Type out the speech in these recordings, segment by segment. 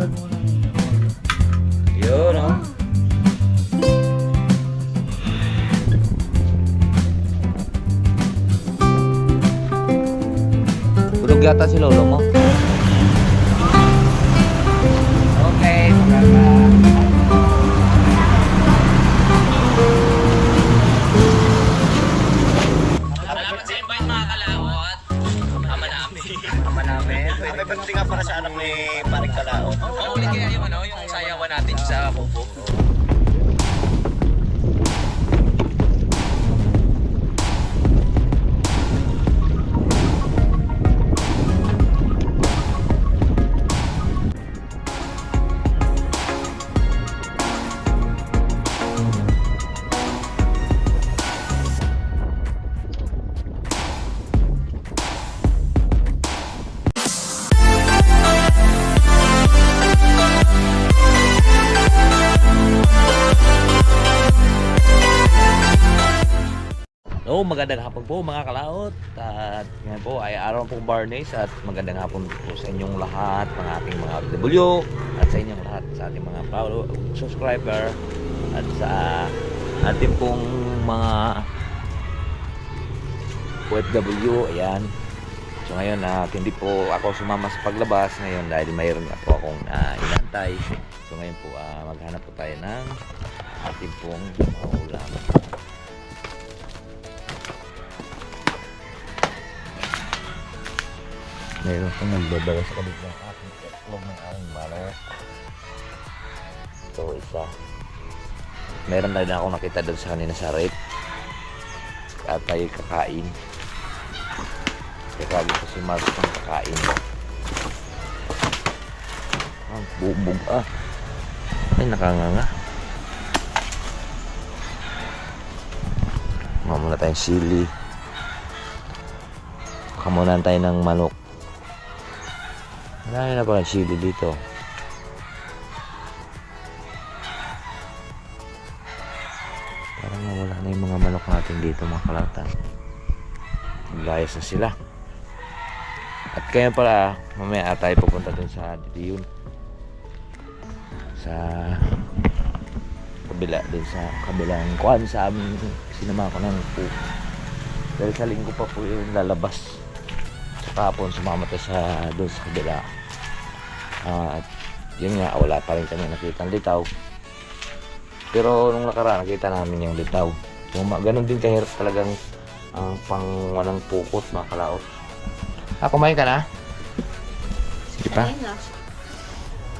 Yun, oh. Tulog yata si lolo mo. Okay, salamat. Salamat sa invite mga kalawat. Ama namin. Ama namin. May pagdating nga para sa anak ni Paring Kalao. Oo, ulit kaya yung yung sayawan natin sa Kubo. Oh, magandang hapon po mga kalaot. At ngayon po ay araw po Barnes at magandang hapon po sa inyong lahat, mga ating mga OFW at sa inyong lahat, sa ating mga subscriber at sa ating pong mga OFW. Ayan. So ngayon hindi po ako sumama sa paglabas ngayon dahil mayroon nga po akong inantay. So ngayon po maghanap po tayo ng ating pong ulam. Meron kong nagdadala sa kabit ng aking itlog ng aking manok. Ito isa. Meron na din ako nakita doon sa kanina sa rep. At tayo kakain. Kaya ko si Mark ng kakain. Bubog Ay nakanganga. Mamuna tayong sili. Kamunan tayo ng manok. Marami na palang sili dito. Parang nawala na yung mga manok natin dito mga kalata. Layas na sila. At kaya pala mamaya tayo pupunta dun sa Diyun. Sa kabila dun sa kabilang kuhan sa amin. Sinama ko ng po. Dahil sa linggo pa po yung lalabas. Sa kahapon sumama tayo sa dun sa kabila. At yun nga, wala pa rin kami nakita ng litaw. Pero nung nakaraan nakita namin yung litaw. Ganun din kahirap talagang ang pangwalang pukot mga kalaot. Kumain ka na? Sige pa.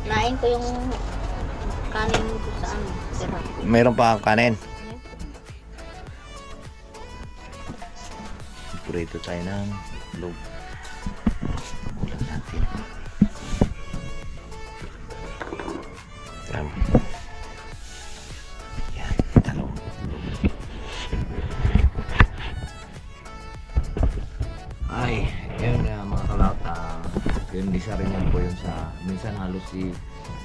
Nain ko yung kanin ko sa ano. Meron pa ang kanin. Purito tayo ng log. Ulam natin. Yan, talong. Ay, yun mga kalata. Yun, isa rin yan po yun sa minsan halos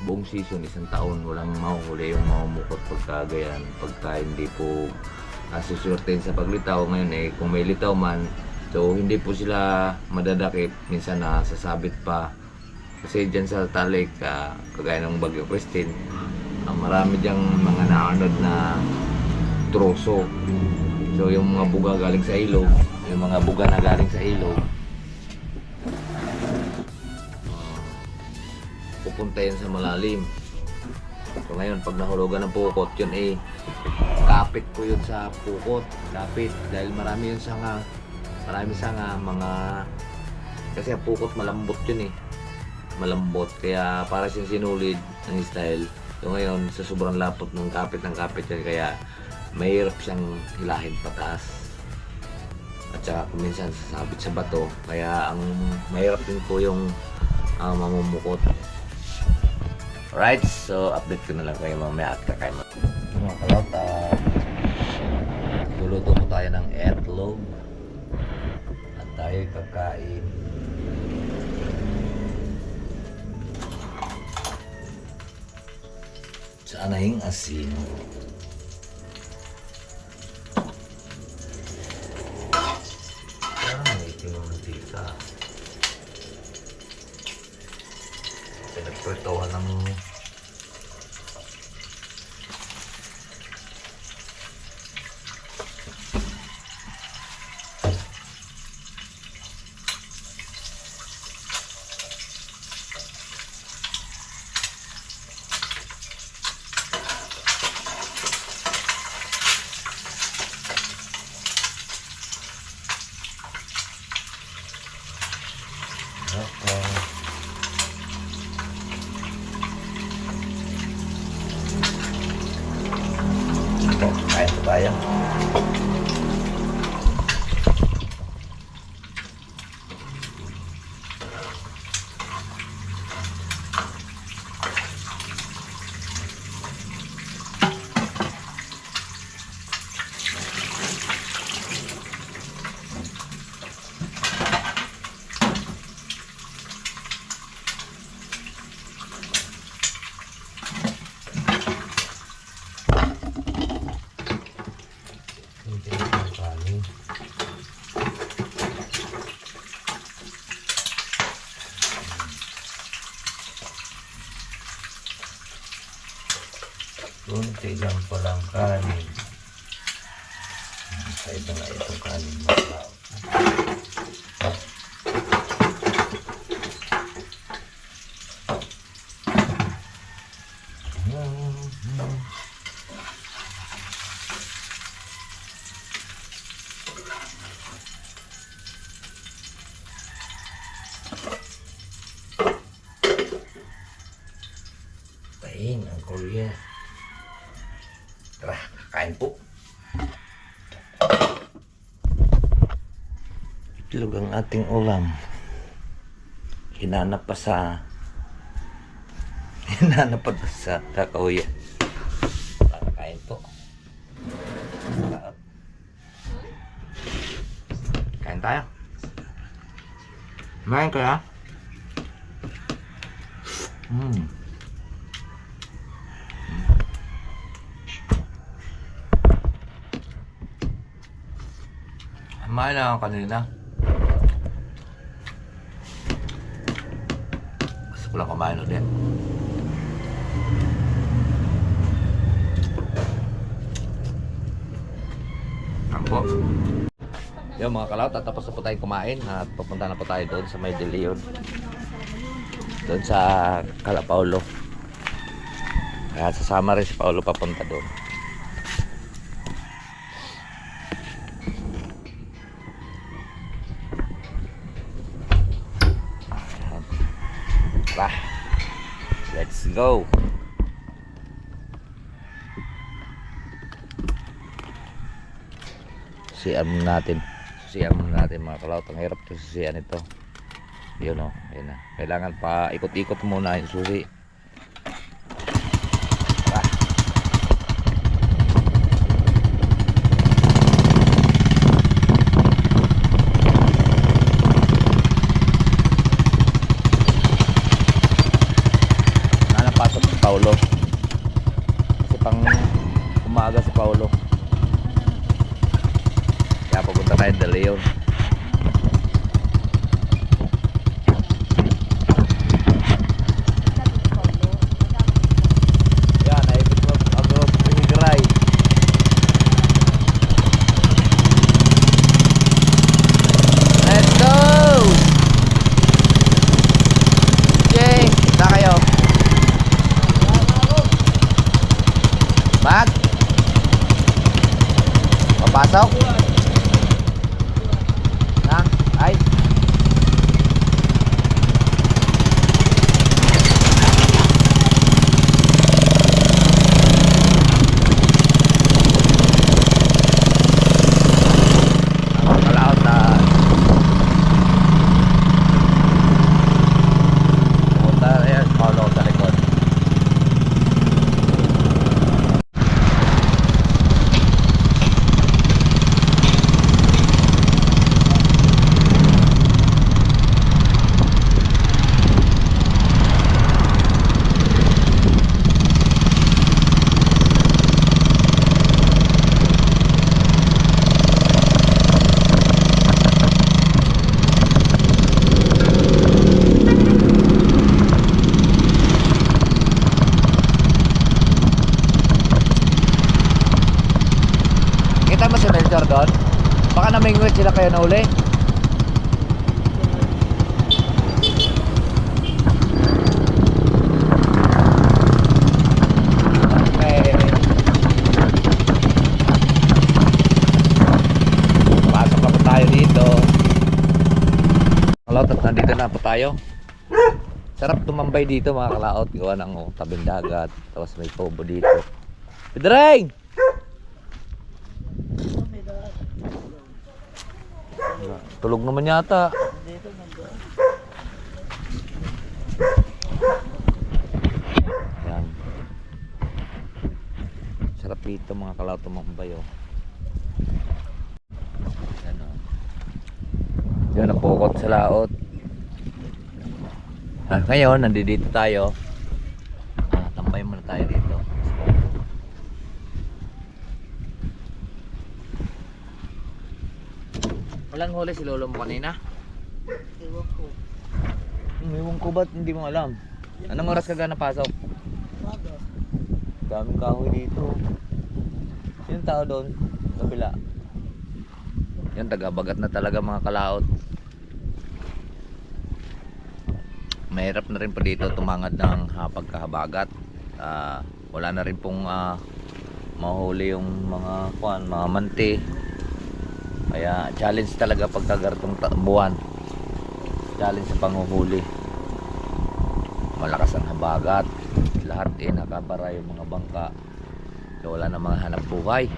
buong season, isang taon walang mahuhuli yung mamumukot pagka gayan, pagka hindi po susurtin sa paglitaw. Ngayon kung may litaw man, so hindi po sila madadakip, minsan sasabit pa kasi dyan sa talik, kagaya ng Bagyo Christine, marami dyang mga naanod na troso. So yung mga buga galing sa ilog, yung mga buga na galing sa ilog, pupunta yan sa malalim. So ngayon pag nahulugan ng pukot yun kapit po yun sa pukot, kapit dahil marami yun sanga, mga kasi ang pukot malambot yun malambot, kaya para siyang sinulid ng style. So ngayon sa sobrang lapot ng kapit yun, kaya mahirap siyang hilahin pataas at saka minsan sasabit sa bato, kaya ang mahirap din po yung mamumukot. Alright, so update ko na lang kayo mamaya at kakain mo. Mga kalata, luluto po tayo ng itlog at tayo kakain. Sa anahing asin. Parang may itim yung mantika. Pinagpritohan ng kain po tayo. Kunti lang palang kanin. Ito nga itong kanin mo. Tayin ang Korea. Tara, kain po. Itlog ang ating ulam. Hinanap pa sa kakauya. Tara, kain po. Kain tayo. Kumain ka ha? Kumain na ako kanina. Gusto ko lang kumain ulit. Ako. Yung mga kalaw, tatapos na po tayong kumain at pupunta na po tayo doon sa May de Leon. Doon sa Cala Paulo. Kaya sasama rin si Paulo papunta doon. Tara, let's go. Susian natin mga kalawt. Ang hirap ito susian ito. Yun o, yun na. Kailangan pa ikot-ikot muna yung susi. Tara. Pasok si Paulo kasi pang umaga si Paulo, kaya papunta tayo de Leon. Yan, naibig mo agro-higray. Let's go! Okay, kita kayo. Mag doon? Baka namingwit sila kayo na uli. Okay. Pasok na po tayo dito. Kalaot at nandito na po tayo. Sarap tumambay dito mga kalaot. Gawa ng tabing dagat. Tapos may kubo dito. Pedreng! Tulog naman yata. Yan. Sarap dito mga kalaot tumambay oh. Yan oh. Yan ang pukot sa laot. Ngayon, nandito tayo. Tambay muna tayo dito. Walang huli si lolo mo kanina? Iwan ko. Ewan ko ba't hindi mo alam? Anong oras ka napasok? Bago. Daming kahoy dito. Yung tao doon, kabila. Yan, taga-bagat na talaga mga kalaot. Mahirap na rin po dito tumangad ng pagkahabagat. Wala na rin pong mahuli yung mga manti. Kaya challenge talaga pagkagartong buwan. Challenge sa panguhuli. Malakas ang habagat. Lahat nakabara yung mga bangka. So wala na mga hanap buhay.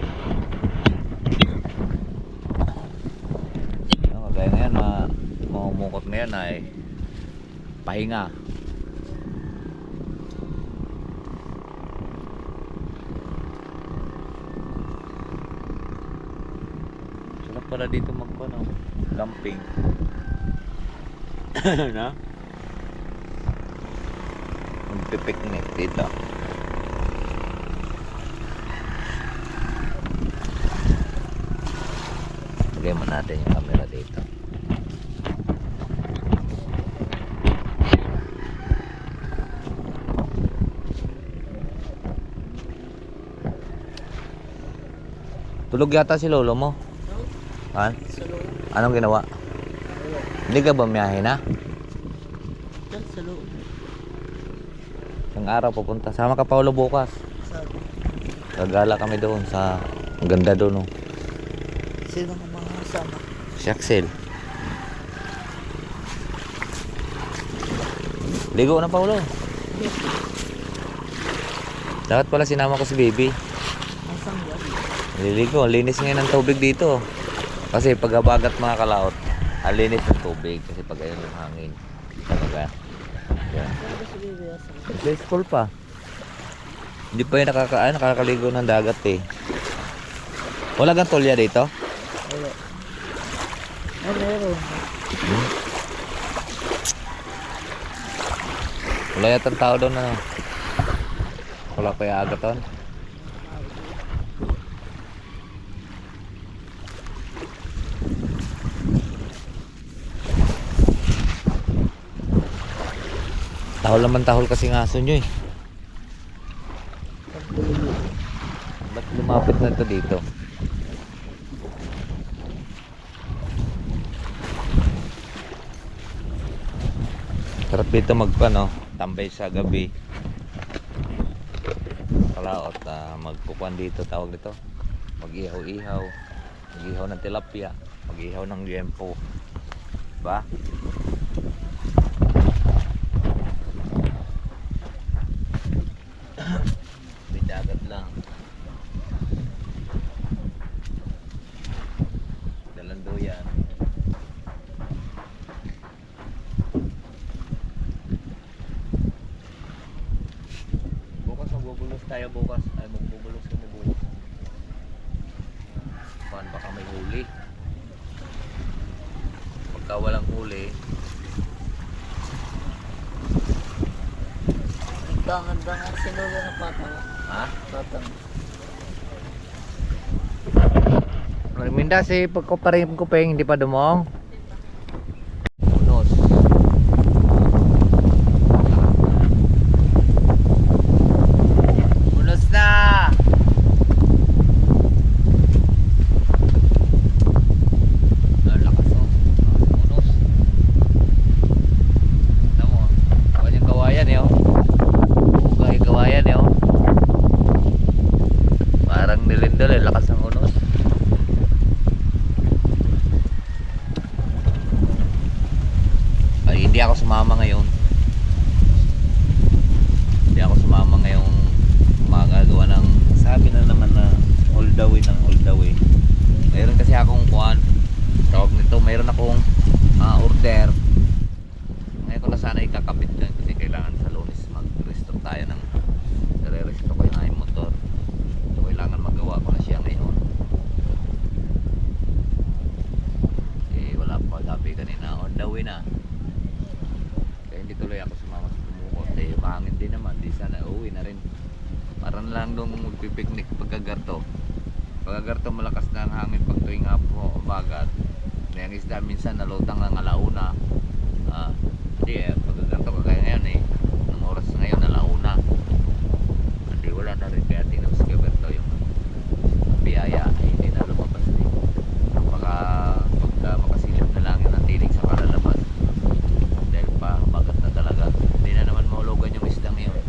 Kaya ngayon mamumukot ngayon ay pahinga. Sarap pala dito camping. Na? Magpipiknik dito. Lagay mo natin yung camera dito. Tulog yata si lolo mo. Ha? Anong ginawa? Hindi ka ba miyahe na? Sa loob. Isang araw pupunta. Sama ka Paulo bukas. Gagala kami doon sa ang ganda doon. Oh. Sino ang mga kasama? Si Axel. Ligo na Paulo. Dapat pala sinama ko si Baby. Masang yan. Nililigo, ang linis ngayon ng tubig dito. Kasi paghabagat mga kalaot, ang linis ng tubig. Kasi pag ayun yung hangin. Ano ba? Yan. Sa school pa. Hindi pa yung nakakaligo ng dagat eh. Wala kang tulya dito? Wala. Ay, meron. Wala yata tao doon na. Wala pa yung agaton. Tahol naman tahol kasi ng aso nyo eh. Ba't lumapit na ito dito? Sarap dito tambay sa gabi. Kalaot magpupuan dito, tawag nito. Mag-ihaw-ihaw. Mag-ihaw ng tilapia. Mag-ihaw ng liempo. Ba? Dagat lang. Dalanduyan. Bukas magbubulos tayo bukas. Ay magbubulos kami bukas. Paano baka may huli? Pagka walang huli, Dangan-dangan si lolo ng patawa. ha? Patang. Minda si pagkuparin ko pa hindi pa dumong. Unos. Unos na. Eh, mahangin din naman. Di sana uwi na rin. Parang lang nung magpipiknik pagkagarto. Pagkagarto malakas na ang hangin pag tuwing hapon umaga. Ang isda minsan nalutang ng alauna. Hindi pagkagarto kagaya ngayon ng oras ngayon alauna. Hindi wala na rin kaya tinapos kagarto yung biyaya hindi na lumabas din. Baka pagka makasilip na lang yun ang tinig sa kalalabas. Dahil pa bagat na talaga. Hindi na naman mahulugan yung isda ngayon.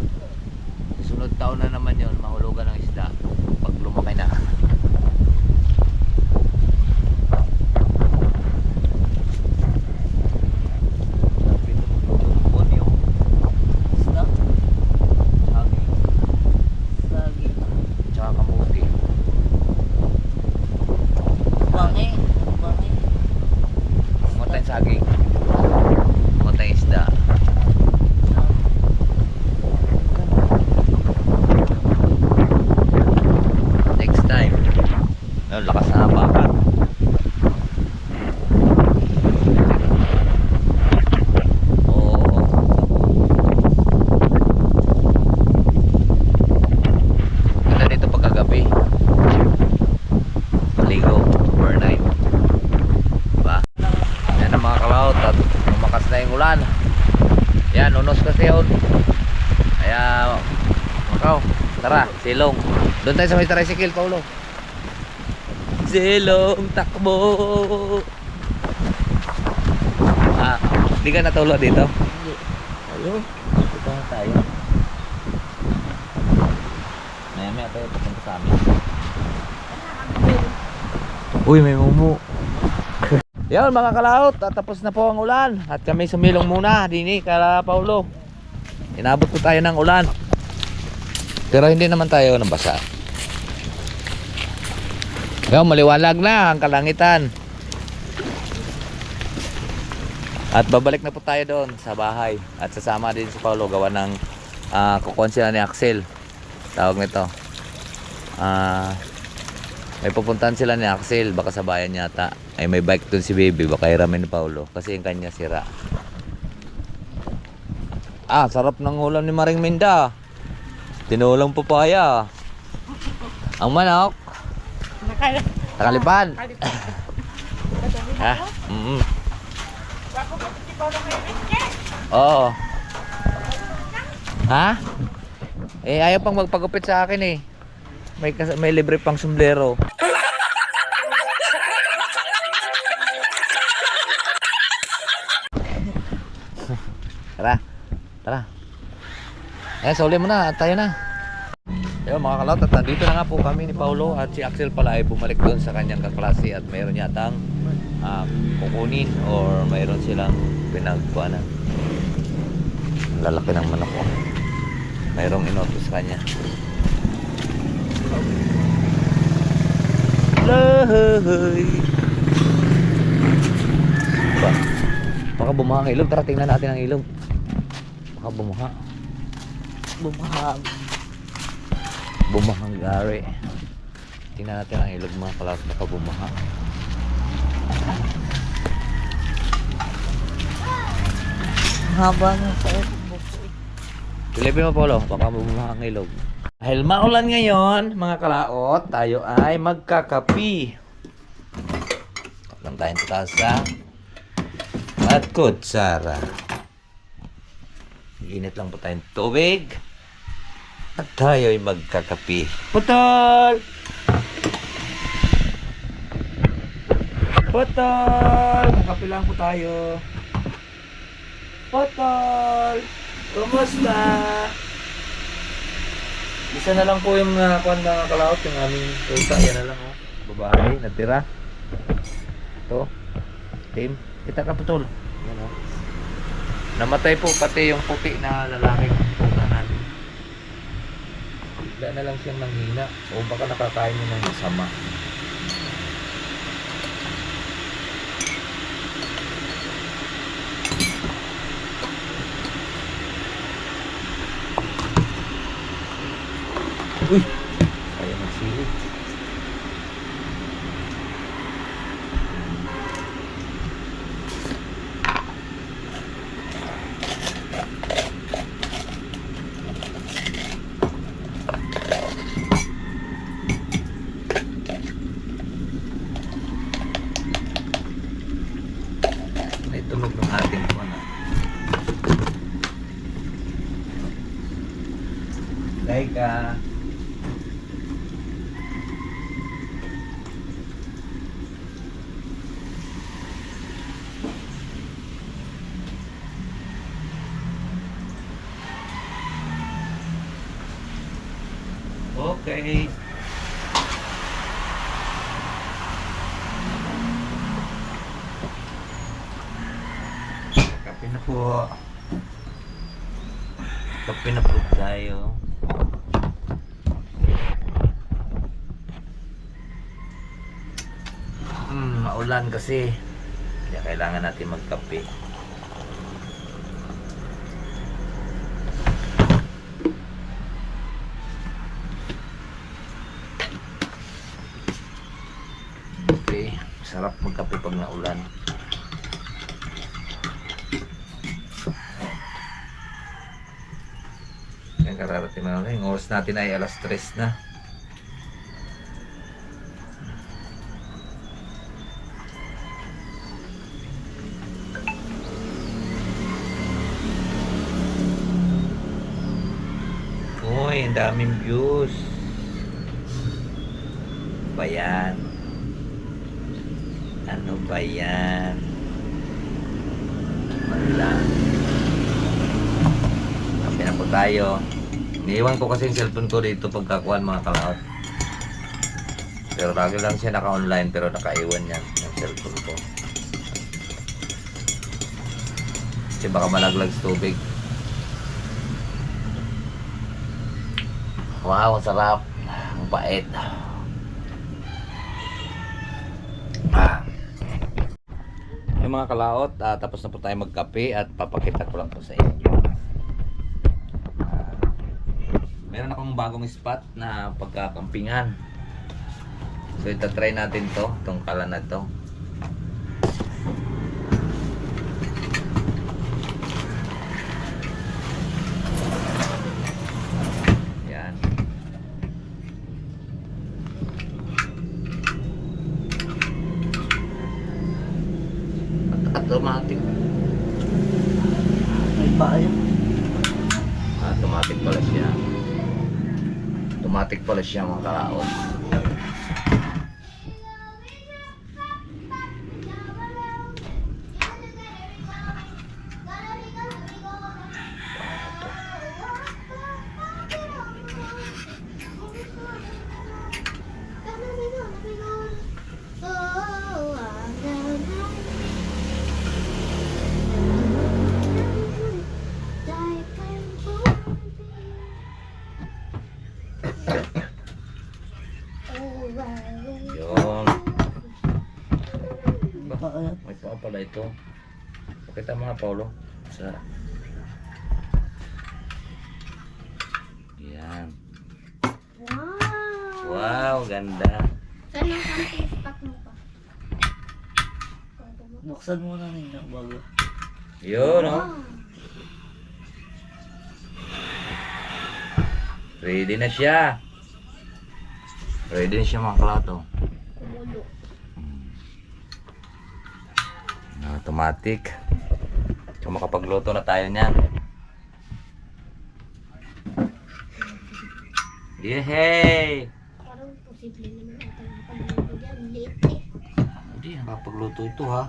Sunod taon na naman yun mahulugan ng isda pag lumaki na. Saging, mutay isda. Next time. Ayun, lakas na bakat. Oo. Ganda dito pagkagabi. Maligo overnight. Mga kalaot at lumakas na yung ulan. Yan, unos kasi yun. Kaya makaw, tara, silong. Doon tayo sa may tricycle, Paulo. Silong, takbo. Hindi ka natulo dito? Hindi. Ayun, dito na tayo. Maya tayo papunta sa amin. Uy, may mumu. Yan mga kalaot, tapos na po ang ulan at kami sumilong muna dini kala Paulo. Inabot po tayo ng ulan. Pero hindi naman tayo nabasa. Yan, maliwanag na ang kalangitan. At babalik na po tayo doon sa bahay at sasama din si Paulo gawa ng kukonsila ni Axel. Tawag nito. May pupuntahan sila ni Axel, baka sa bayan yata. Ay may bike dun si Baby, baka hiramin ni Paulo kasi yung kanya sira. Sarap ng ulam ni Maring Minda. Tinulang papaya. Ang manok nakalipad. Ha? Oo. Ha? Ayaw pang magpagupit sa akin may libre pang sombrero. Tara. Sauli mo na, tayo na. Ayun mga kalot, at nandito na nga po kami ni Paulo at si Axel pala ay bumalik doon sa kanyang kaklase at mayroon yatang kukunin or mayroon silang pinagkuhanan. Lalaki ng manok ko. Mayroong inotos kanya. Lahay. Baka bumaha ang ilog. Tara tingnan natin ang ilog. Baka bumaha. Bumahang gari. Tingnan natin ang ilog mga kalas. Baka bumaha. Haba ng sakit. Silipin mo Paulo. Baka bumaha ang ilog. Dahil maulan ngayon, mga kalaot, tayo ay magkakapi. Lang tayong tasa at kutsara. Init lang po tayong tubig at tayo ay magkakapi. Putol! Putol! Magkapi lang po tayo. Putol! Kumusta? Isa na lang po yung kuwan mga kalaot, yung aming tuta. Yan na lang babae, natira. Ito. Team. Kita ka Putol. Yan namatay po pati yung puti na lalaking tuta natin. Bigla na lang siyang nanghina. O baka nakakain niya ng masama. Uy! Kaya magsilip. Laika. Okay. Kape na po. Kape na po tayo. Maulan kasi. Kaya kailangan natin magkape. Okay, sarap magkape pag naulan. Yan, kararating na lang. Yung oras natin ay alas 3 na. Uy, ang daming views. Ba yan? Ano ba yan? Wala. Kape na po tayo. Iniiwan ko kasi yung cellphone ko dito pagkakuan mga kalaot. Pero lagi lang siya naka-online pero nakaiwan yan yung cellphone ko. Kasi baka malaglag sa tubig. Wow, ang sarap. Ang bait. Yung mga kalaot, tapos na po tayo magkape at papakita ko lang po sa inyo. Meron akong bagong spot na pagkakampingan. So itatry natin to, itong kalan na to. Yan. Automatic. May bayan. Automatic pala siya. Automatic pala siya mga kalaot. Yun. May paa pala ito. Pakita mo nga, Paulo. Sa... Yan. Wow! Wow, ganda. Saan ang camping spot mo pa? Buksan mo na rin ng bago. Yun, no? Wow! Ready na siya. Ready na siya mga kalato. Kumulo. Automatic. So makapagluto na tayo niyan. Yehey! Parang posible naman ata nakapagluto yan. Late eh. Hindi, nakapagluto ito ha.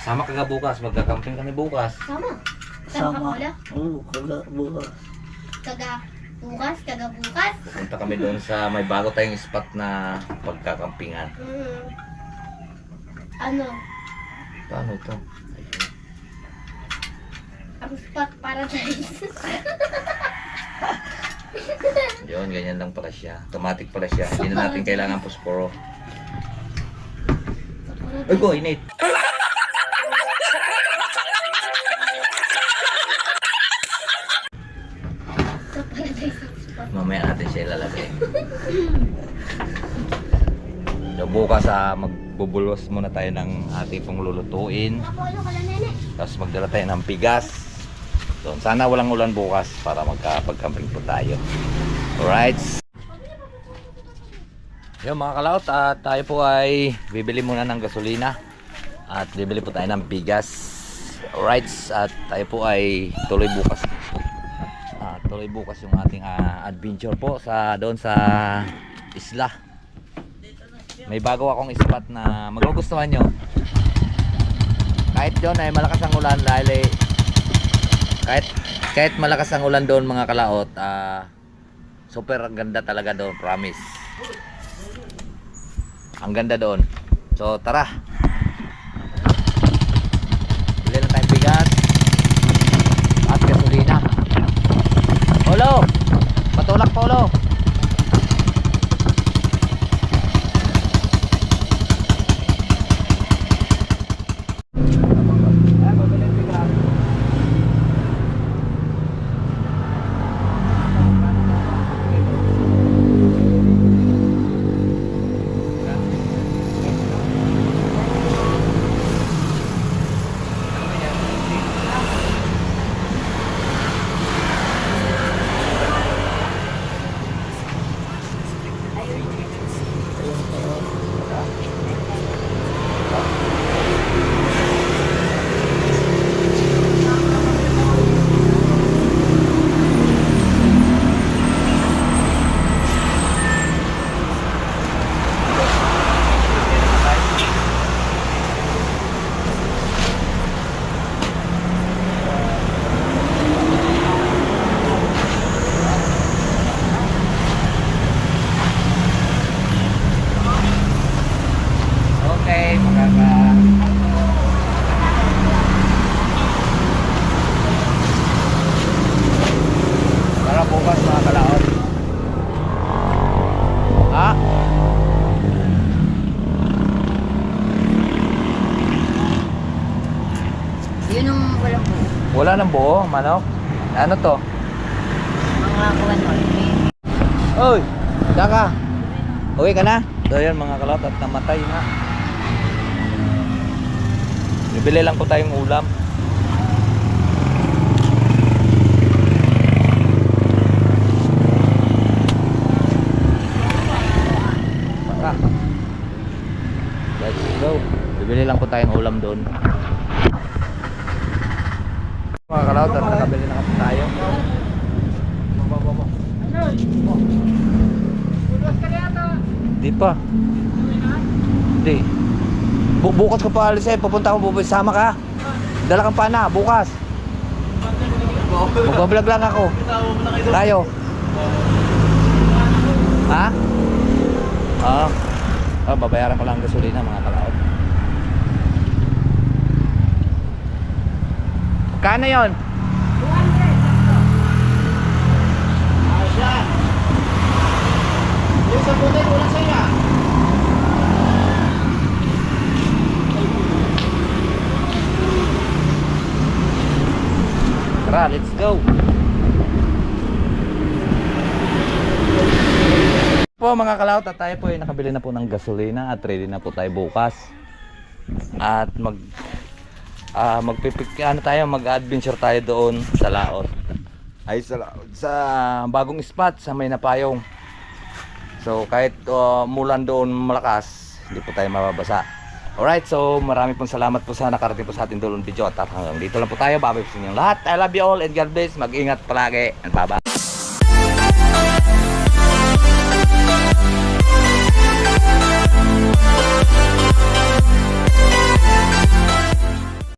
Sama ka bukas, magkakamping kami bukas. Sama. Sama ka pala? Oo, kaga bukas. Bukas, bukas. Pupunta kami doon sa may bago tayong spot na pagkakampingan. Ano? Paano ito? Ayun. Ang spot paradise. Yun, ganyan lang pala siya. Automatic pala siya. Hindi na natin kailangan posporo. Ay ko, init. Sa paradise ang spot. Mamaya natin siya ilalagay. So bukas magbubulos muna tayo ng ating pong lulutuin. Apolo ka lang, nene. Tapos magdala tayo ng bigas. So, sana walang ulan bukas para magkapag-camping po tayo. Alright. Yung mga kalaot, tayo po ay bibili muna ng gasolina. At bibili po tayo ng bigas. Alright. At tayo po ay tuloy bukas. At magpapatuloy bukas yung ating adventure po sa doon sa isla. May bago akong spot na magugustuhan nyo. Kahit doon ay malakas ang ulan dahil kahit malakas ang ulan doon mga kalaot, super ang ganda talaga doon, promise. Ang ganda doon. So tara. Bili lang tayong bigas at gasolina. Polo! Patulak Polo! Okay, para bukas mga kalaot. Ha? Yun yung walang po. Wala nang buo, manok. Ano to? Mga kuwan mo. Oy, saka. Uwi ka na? So yan mga kalaot at namatay na. Bibili lang po tayong ulam. Tara. Let's go. Bibili lang po tayong ulam doon. Mga kalaot at nakabili na kasi tayo. Di pa. Di. Bukas ko pa alis pupunta ako, sama ka. Dala kang pana, bukas. Magbablog lang ako. Tayo. Ha? Oo. Babayaran ko lang ang gasolina mga kalaot. Kano yon? 200. Yung sa putin, wala sa'yo. Tara, let's go. Po mga kalaot, at tayo po ay nakabili na po ng gasolina at ready na po tayo bukas. At mag-adventure tayo doon sa Laot. Ay sa bagong spot sa May Napayong. So kahit mulan doon malakas, hindi po tayo mababasa. Alright, so marami pong salamat po sa nakarating po sa ating dulong video at hanggang dito lang po tayo. Babay po sa inyong lahat. I love you all and God bless. Mag-ingat palagi and bye-bye.